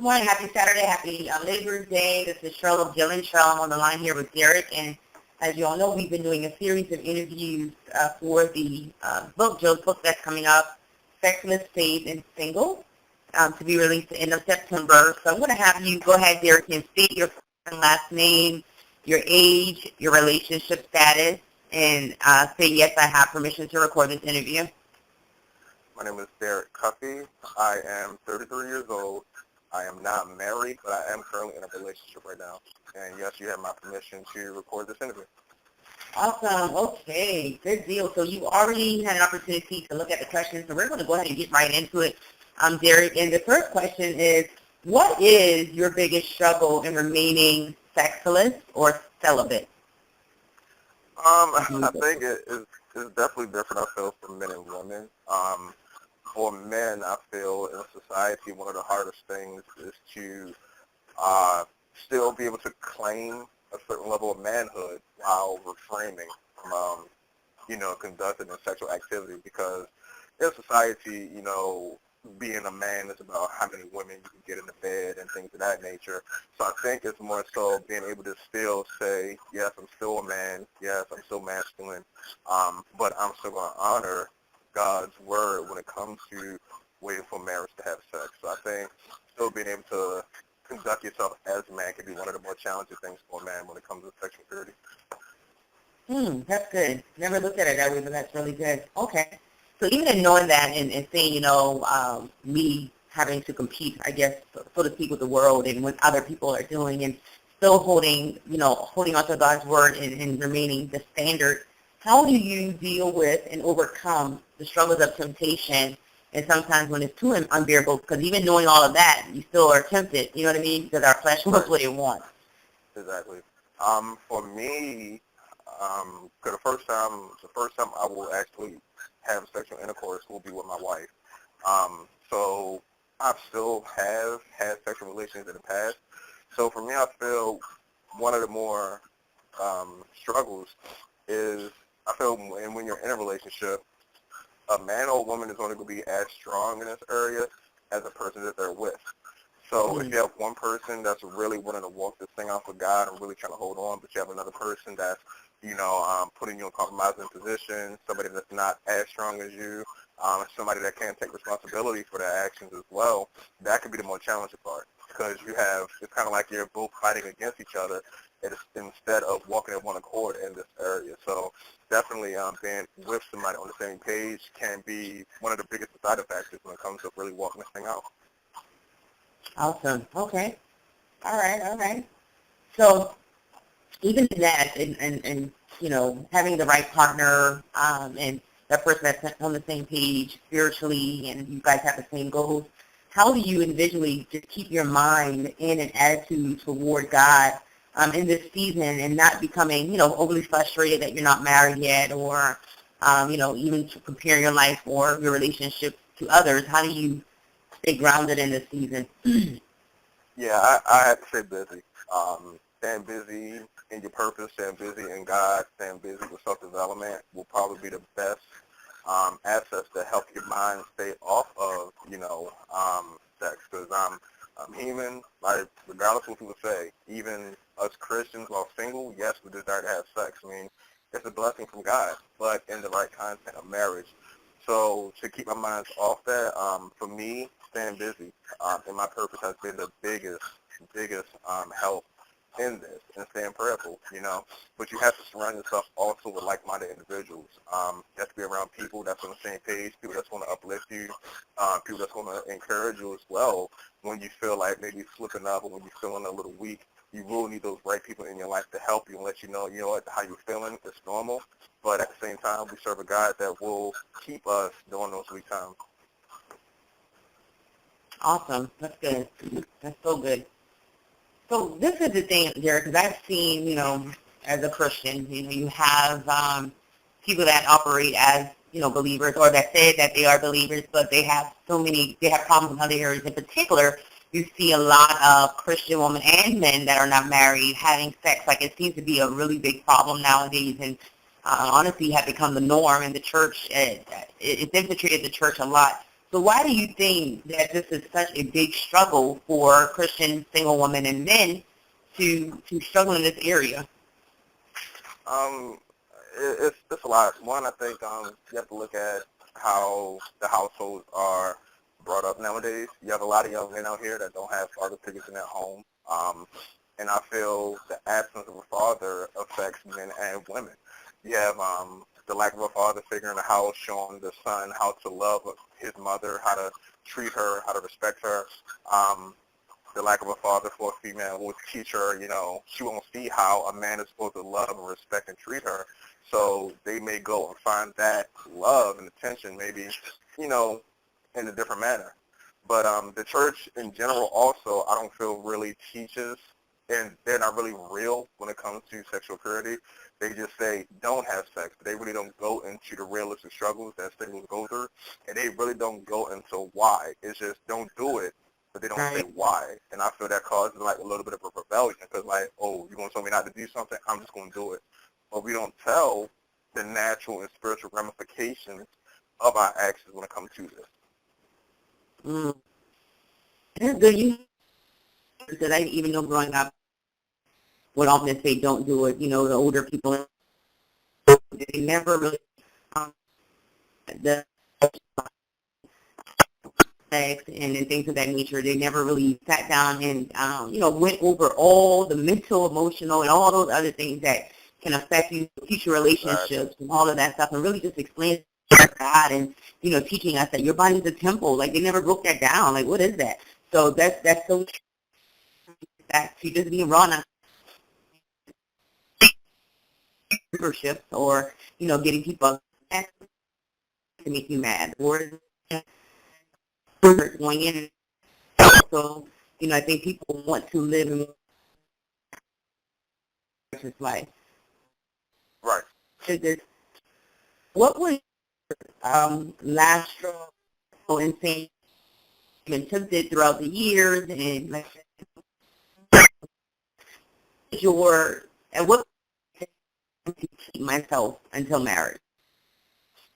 morning. Happy Saturday. Happy Labor's Day. This is Cheryl, Dylan Cheryl. I'm on the line here with Derrick. And as you all know, we've been doing a series of interviews for the Joe's book that's coming up, Sexless, Saved, and Single, to be released at the end of September. So I'm going to have you go ahead, Derrick, and state your first and last name, your age, your relationship status, and say, yes, I have permission to record this interview. My name is Derrick Cuffie. I am 33 years old. I am not married, but I am currently in a relationship right now. And yes, you have my permission to record this interview. Awesome. Okay. Good deal. So you already had an opportunity to look at the questions, so we're going to go ahead and get right into it, Derrick. And the first question is, what is your biggest struggle in remaining sexless or celibate? I think it's definitely different, I feel, for men and women. For men, I feel in society, one of the hardest things is to still be able to claim a certain level of manhood while refraining from, conducting a sexual activity. Because in society, being a man is about how many women you can get in the bed and things of that nature. So I think it's more so being able to still say, yes, I'm still a man, yes, I'm still masculine, but I'm still going to honor God's word when it comes to waiting for marriage to have sex. So I think still being able to conduct yourself as a man can be one of the more challenging things for a man when it comes to sexual purity. That's good. Never looked at it that way, but that's really good. Okay. So even in knowing that and saying, me having to compete, I guess, so to speak, with the world and what other people are doing and still holding on to God's word and remaining the standard, how do you deal with and overcome the struggles of temptation and sometimes when it's too unbearable? Because even knowing all of that, you still are tempted, you know what I mean? Because our flesh wants what it wants. Exactly. For me, the first time I will actually have sexual intercourse will be with my wife. So I still have had sexual relations in the past. So for me, I feel one of the more struggles is I feel when you're in a relationship, a man or a woman is only going to be as strong in this area as the person that they're with. So if you have one person that's really wanting to walk this thing out for God and really trying to hold on, but you have another person that's, putting you in a compromising position, somebody that's not as strong as you, somebody that can't take responsibility for their actions as well, that could be the more challenging part because it's kind of like you're both fighting against each other instead of walking in one accord in this area. So definitely being with somebody on the same page can be one of the biggest deciding factors when it comes to really walking this thing out. Awesome. Okay. All right. So even in that and having the right partner and that person that's on the same page spiritually and you guys have the same goals, how do you individually just keep your mind in an attitude toward God in this season and not becoming, overly frustrated that you're not married yet or, even to compare your life or your relationship to others? How do you stay grounded in this season? Yeah, I have to stay busy. Staying busy in your purpose, staying busy in God, staying busy with self-development will probably be the best assets to help your mind stay off of, sex. Because I'm human, like, regardless of what people say, even us Christians while single, yes, we desire to have sex. I mean, it's a blessing from God, but in the right content of marriage. So to keep my mind off that, for me, staying busy in my purpose has been the biggest help in this and staying prayerful, But you have to surround yourself also with like-minded individuals. You have to be around people that's on the same page, people that's going to uplift you, people that's going to encourage you as well when you feel like maybe slipping up or when you're feeling a little weak. You will need those right people in your life to help you and let you know, how you're feeling. It's normal. But at the same time, we serve a God that will keep us during those weak times. Awesome. That's good. That's so good. So this is the thing, Derrick, because I've seen, as a Christian, you have people that operate as, believers or that say that they are believers, but they have problems in other areas. In particular, you see a lot of Christian women and men that are not married having sex. Like, it seems to be a really big problem nowadays, and honestly have become the norm in the church. It's infiltrated the church a lot. So why do you think that this is such a big struggle for Christian single women and men to struggle in this area? It's a lot. One, I think you have to look at how the households are brought up nowadays. You have a lot of young men out here that don't have father figures in their home, and I feel the absence of a father affects men and women. You have the lack of a father figure in the house showing the son how to love his mother, how to treat her, how to respect her. The lack of a father for a female will teach her, she won't see how a man is supposed to love and respect and treat her. So they may go and find that love and attention maybe, in a different manner. But the church in general also, I don't feel really teaches, and they're not really real when it comes to sexual purity. They just say, don't have sex. They really don't go into the realistic struggles that singles go through, and they really don't go into why. It's just, don't do it, but they don't say why. And I feel that causes like a little bit of a rebellion, because like, oh, you're going to tell me not to do something? I'm just going to do it. But we don't tell the natural and spiritual ramifications of our actions when it comes to this. Mm. That's good. You said, I even know growing up would often say don't do it. The older people, they never really the sex and things of that nature. They never really sat down and went over all the mental, emotional, and all those other things that can affect you, future relationships, and all of that stuff, and really just explain God and teaching us that your body's a temple. Like, they never broke that down. Like, what is that? So that's so that you just being raw now memberships or getting people to make you mad or going in. So I think people want to live in this life. Right. What was last straw and saying been tempted throughout the years, and like at what point did I keep myself until marriage?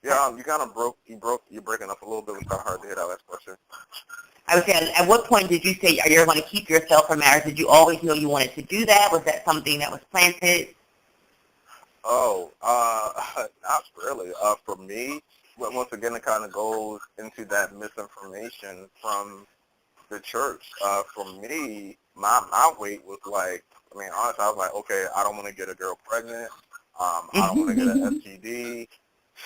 Yeah, you kind of you're breaking up a little bit. It's kind of hard to hear that last question. I would say, at what point did you say you're going to keep yourself for marriage? Did you always know you wanted to do that? Was that something that was planted? Oh, not really. For me, once again, it kind of goes into that misinformation from the church. For me, my weight was like, honestly, I was like, okay, I don't want to get a girl pregnant. I don't want to get an STD.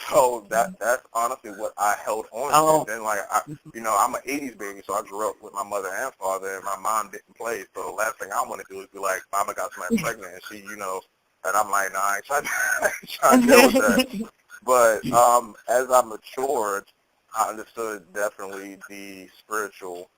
So that's honestly what I held on to. Then I'm an 80s baby, so I grew up with my mother and father, and my mom didn't play. So the last thing I want to do is be like, Mama got somebody pregnant, and she, and I'm like, nah, I ain't trying to deal with that. But as I matured, I understood definitely the spiritual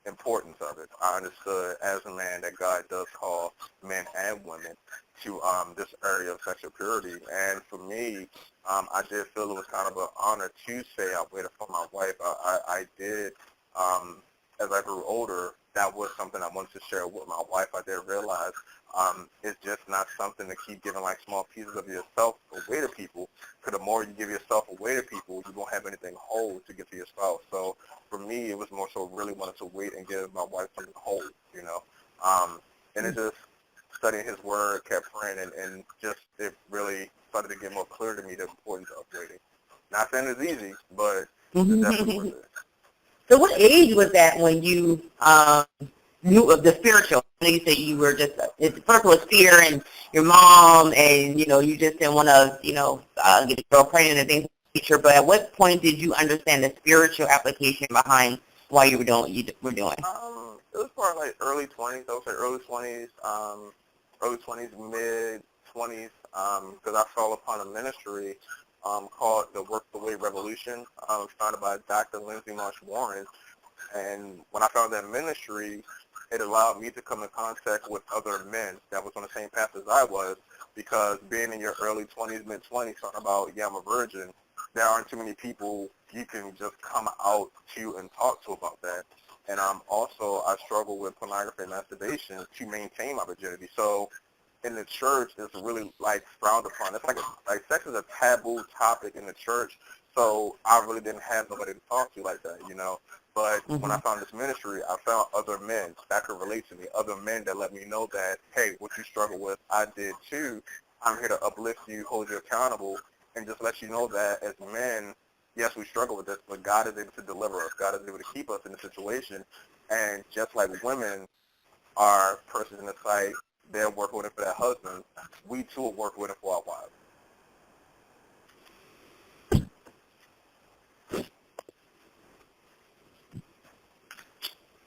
importance of it. I understood as a man that God does call men and women to this area of sexual purity. And for me, I did feel it was kind of an honor to say I waited for my wife. I did, as I grew older, that was something I wanted to share with my wife. I did realize it's just not something to keep giving like small pieces of yourself away to people, because the more you give yourself away to people, you won't have anything whole to give to your spouse. So for me, it was more so really wanted to wait and give my wife something whole, and it just, studying his word, kept praying, and just it really started to get more clear to me the importance of waiting. Not saying it's easy, but it's definitely worth it. So what age was that when you knew of the spiritual? You said you were just, first was fear and your mom, and, you just didn't want to, get a girl pregnant and things of that nature, but at what point did you understand the spiritual application behind why you were doing what you were doing? It was probably like early 20s. I would say early 20s, mid-20s, because I fell upon a ministry called the Work the Way Revolution, founded by Dr. Lindsay Marsh Warren. And when I found that ministry, it allowed me to come in contact with other men that was on the same path as I was, because being in your early 20s, mid-20s, talking about, I'm a virgin, there aren't too many people you can just come out to and talk to about that. And also, I struggle with pornography and masturbation to maintain my virginity. So in the church, it's really like frowned upon. It's like sex is a taboo topic in the church. So I really didn't have nobody to talk to like that, you know. But when I Mhm. found this ministry, I found other men that could relate to me, other men that let me know that, hey, what you struggle with, I did too. I'm here to uplift you, hold you accountable, and just let you know that as men, yes, we struggle with this, but God is able to deliver us. God is able to keep us in the situation. And just like women are persons in the sight, they're working with it for their husbands, we too will work with it for our wives.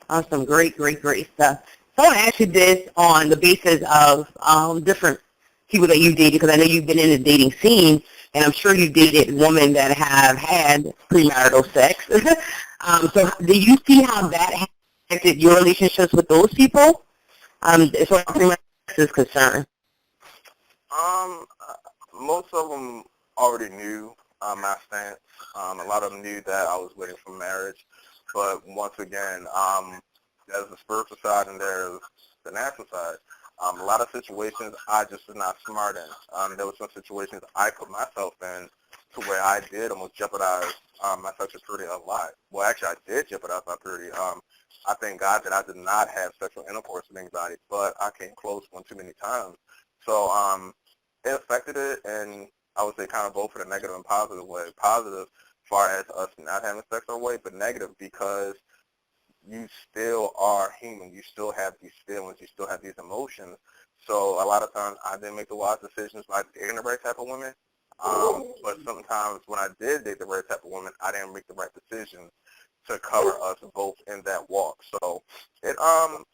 Awesome. Great, great, great stuff. So I want to ask you this on the basis of different people that you dated, because I know you've been in the dating scene, and I'm sure you've dated women that have had premarital sex. So do you see how that has affected your relationships with those people as far as premarital sex is concerned? Um, Most of them already knew my stance. A lot of them knew that I was waiting for marriage. But once again, there's the spiritual side and there's the natural side. A lot of situations I just was not smart in. There were some situations I put myself in to where I did almost jeopardize my sexual purity a lot. Well, actually, I did jeopardize my purity. I thank God that I did not have sexual intercourse with anybody, but I came close one too many times. So it affected it, and I would say kind of both in a negative and positive way. Positive as far as us not having sex our way, but negative because you still are human. You still have these feelings. You still have these emotions. So a lot of times I didn't make the wise decisions by dating the right type of women. But sometimes when I did date the right type of woman, I didn't make the right decisions to cover us both in that walk. So it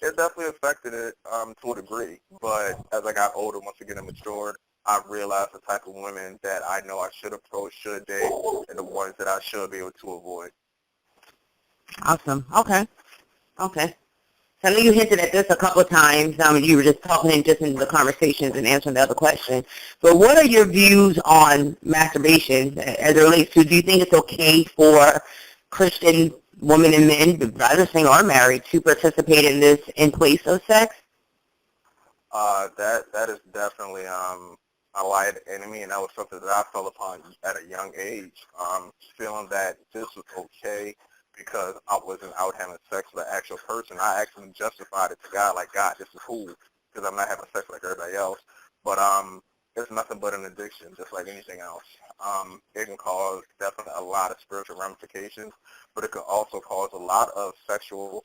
definitely affected it to a degree. But as I got older, once again and matured, I realized the type of women that I know I should approach, should date, and the ones that I should be able to avoid. Awesome. Okay. Okay. So I know you hinted at this a couple of times. You were just talking just in the conversations and answering the other question. But what are your views on masturbation as it relates to, do you think it's okay for Christian women and men, rather single or married, to participate in this in place of sex? That is definitely a lie of the enemy, and that was something that I fell upon at a young age, feeling that this was okay because I wasn't out having sex with an actual person. I actually justified it to God, like, God, this is cool because I'm not having sex like everybody else. But it's nothing but an addiction, just like anything else. It can cause definitely a lot of spiritual ramifications, but it can also cause a lot of sexual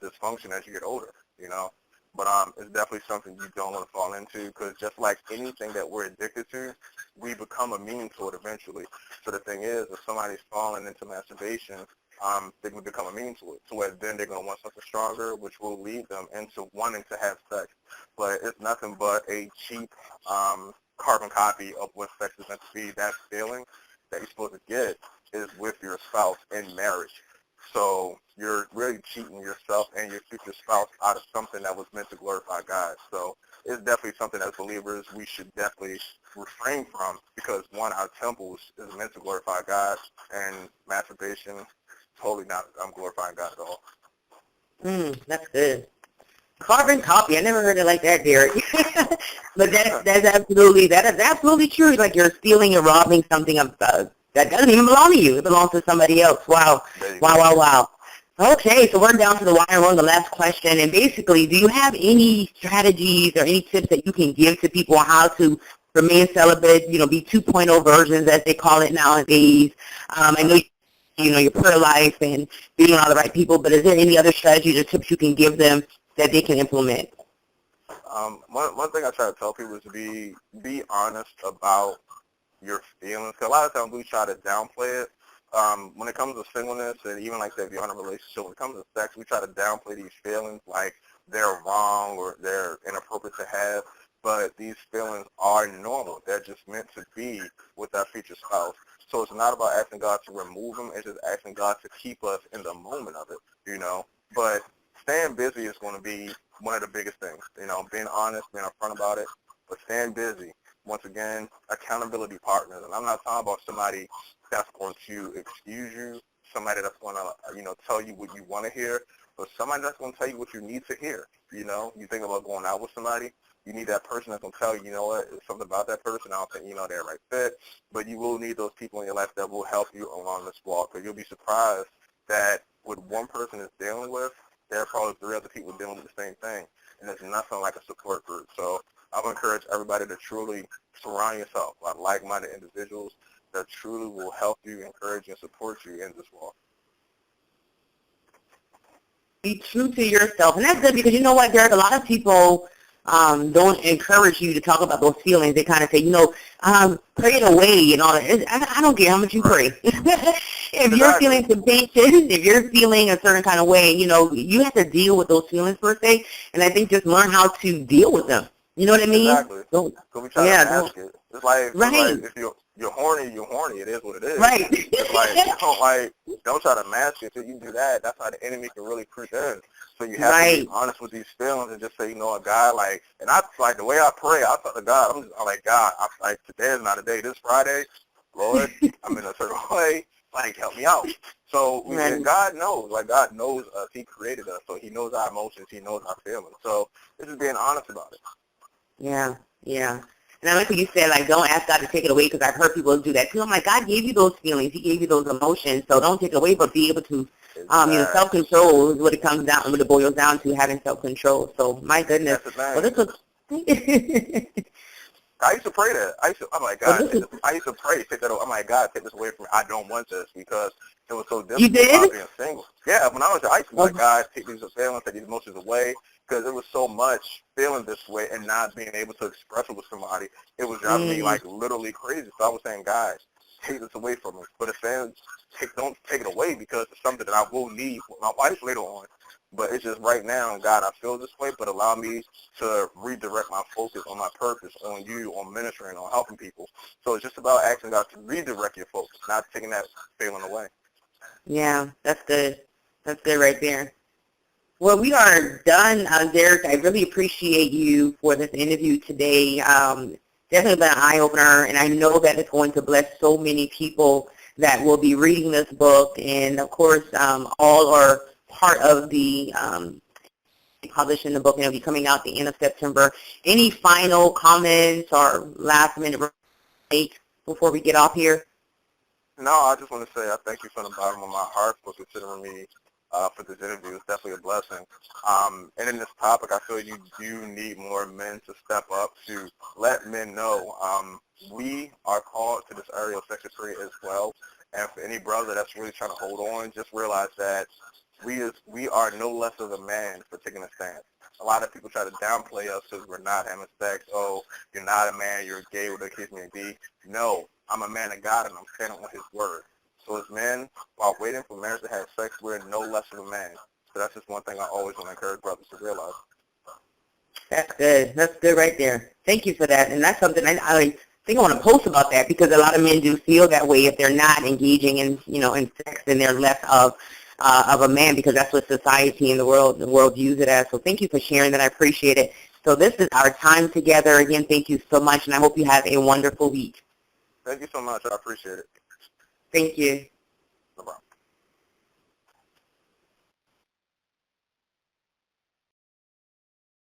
dysfunction as you get older, you know. But it's definitely something you don't want to fall into because just like anything that we're addicted to, we become immune to it eventually. So the thing is, if somebody's falling into masturbation, they're going to become immune to it. So where then they're going to want something stronger, which will lead them into wanting to have sex. But it's nothing but a cheap carbon copy of what sex is meant to be. That feeling that you're supposed to get is with your spouse in marriage. So you're really cheating yourself and your future spouse out of something that was meant to glorify God. So it's definitely something as believers we should definitely refrain from because, one, our temples is meant to glorify God, and masturbation, totally not glorifying God at all. That's good. Carbon copy. I never heard it like that, Derrick. But that's absolutely true. Like you're stealing and robbing something of that doesn't even belong to you. It belongs to somebody else. Wow. There you Wow, go. wow, wow. Okay, so we're down to the wire. We're on the last question. And basically, do you have any strategies or any tips that you can give to people on how to remain celibate, be 2.0 versions, as they call it nowadays? I know your prayer life and being around the right people, but is there any other strategies or tips you can give them that they can implement? One thing I try to tell people is to be honest about your feelings. 'Cause a lot of times we try to downplay it. When it comes to singleness, and even like that, if you're in a relationship, when it comes to sex, we try to downplay these feelings like they're wrong or they're inappropriate to have. But these feelings are normal. They're just meant to be with our future spouse. So it's not about asking God to remove them. It's just asking God to keep us in the moment of it. But staying busy is going to be one of the biggest things. Being honest, being upfront about it, but staying busy. Once again, accountability partners. And I'm not talking about somebody that's going to excuse you, somebody that's going to, tell you what you want to hear, but somebody that's going to tell you what you need to hear. You think about going out with somebody, You need that person that's going to tell you, you know what, it's something about that person. I don't think, they're a right fit. But you will need those people in your life that will help you along this walk. Because you'll be surprised that what one person is dealing with, there are probably 3 other people dealing with the same thing. And there's nothing like a support group. So I would encourage everybody to truly surround yourself by like-minded individuals that truly will help you, encourage you, and support you in this walk. Be true to yourself. And that's good because you know what, Derrick, a lot of people don't encourage you to talk about those feelings. They kind of say, pray it away and all that. I don't care how much you pray. If you're feeling temptation, if you're feeling a certain kind of way, you have to deal with those feelings per se. And I think just learn how to deal with them. You know what I mean? Exactly. Because we try to mask it. It's like, if you're horny, you're horny. It is what it is. Right. It's don't try to mask it. If you do that, that's how the enemy can really creep in. So you have to be honest with these feelings and just say, God, and I, the way I pray, I talk to God. I'm like, God, today is not a day. This Friday, Lord, I'm in a certain way. Help me out. So God knows. God knows us. He created us. So he knows our emotions. He knows our feelings. So it's just being honest about it. Yeah. And I like what you said, don't ask God to take it away, because I've heard people do that too. I'm like, God gave you those feelings. He gave you those emotions. So don't take it away, but be able to, self-control is what it comes down, what it boils down to, having self-control. So my goodness. Well, this was... I used to pray that. I'm like, God, I used to pray, take that away. I'm like, God, take this away from me. I don't want this, because it was so difficult about being single. Yeah, when I was I used to be like, God, take these feelings, take these emotions away, because it was so much feeling this way and not being able to express it with somebody. It was driving me literally crazy. So I was saying, guys, take this away from me. But it's saying, don't take it away, because it's something that I will need with my wife later on. But it's just right now, God, I feel this way, but allow me to redirect my focus on my purpose, on you, on ministering, on helping people. So it's just about asking God to redirect your focus, not taking that feeling away. Yeah, that's good. That's good right there. Well, we are done, Derrick. I really appreciate you for this interview today. Definitely been an eye-opener, and I know that it's going to bless so many people that will be reading this book. And, of course, all are part of the publishing the book, and it'll be coming out at the end of September. Any final comments or last-minute before we get off here? No, I just want to say I thank you from the bottom of my heart for considering me for this interview. It's definitely a blessing. And in this topic, I feel you do need more men to step up to let men know we are called to this area of sexuality as well. And for any brother that's really trying to hold on, just realize that we are no less of a man for taking a stand. A lot of people try to downplay us because we're not having sex. Oh, you're not a man, you're gay, whatever the case may be. No, I'm a man of God, and I'm standing on his word. So as men, while waiting for marriage to have sex, we're no less of a man. So that's just one thing I always want to encourage brothers to realize. That's good. That's good right there. Thank you for that. And that's something I think I want to post about that, because a lot of men do feel that way if they're not engaging in, in sex, then they're less of a man, because that's what society and the world views it as. So thank you for sharing that. I appreciate it. So this is our time together. Again, thank you so much, and I hope you have a wonderful week. Thank you so much. I appreciate it. Thank you. No problem.